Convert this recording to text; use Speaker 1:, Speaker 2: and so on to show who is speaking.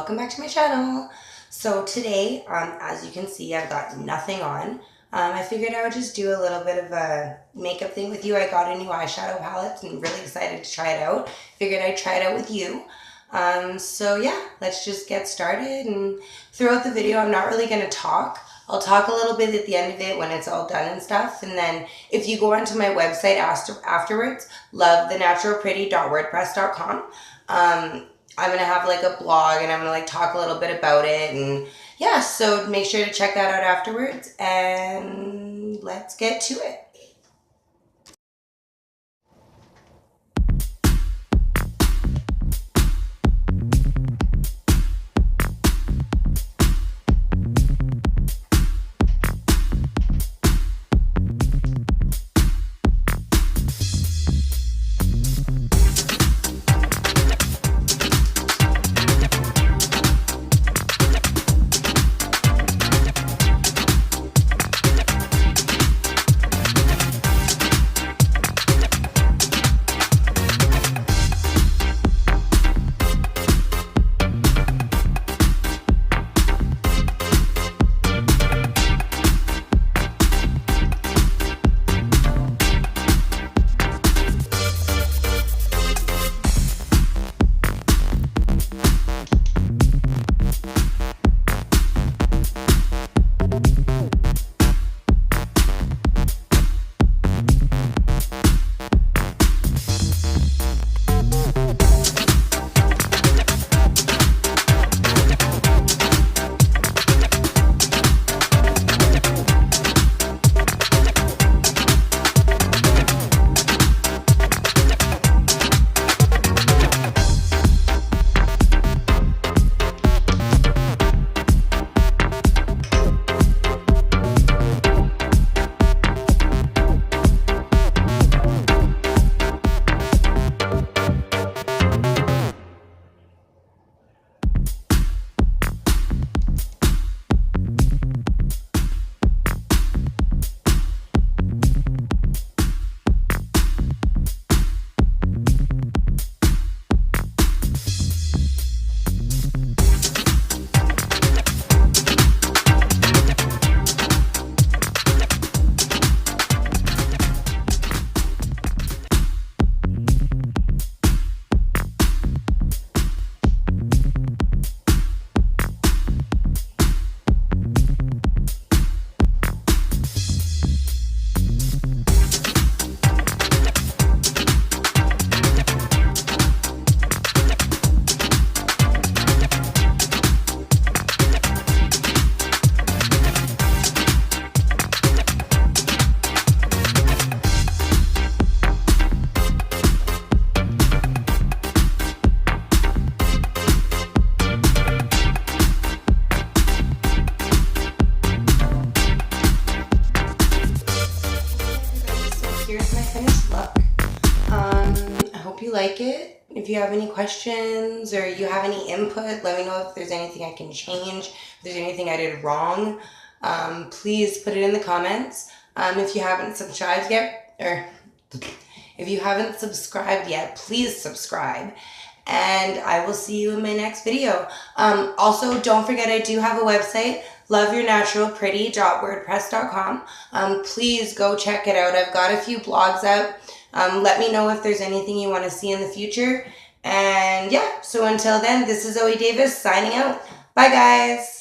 Speaker 1: welcome back to my channel. So today, as you can see, I've got nothing on. I figured I would just do a little bit of a makeup thing with you. I got a new eyeshadow palette and really excited to try it out. Figured I'd try it out with you. So yeah, let's just get started. And throughout the video, I'm not really going to talk. I'll talk a little bit at the end of it when it's all done and stuff. And then if you go onto my website afterwards, lovethenaturalpretty.wordpress.com, I'm going to have like a blog and I'm going to like talk a little bit about it. And yeah, so make sure to check that out afterwards and let's get to it. Here's my finished look. I hope you like it. If you have any questions or you have any input, let me know if there's anything I can change, if there's anything I did wrong. Please put it in the comments. If you haven't subscribed yet, please subscribe. And I will see you in my next video. Also, don't forget I do have a website, loveyournaturalpretty.wordpress.com. Please go check it out. I've got a few blogs up. Let me know if there's anything you want to see in the future. And yeah, so until then, this is Zoey Davis signing out. Bye, guys.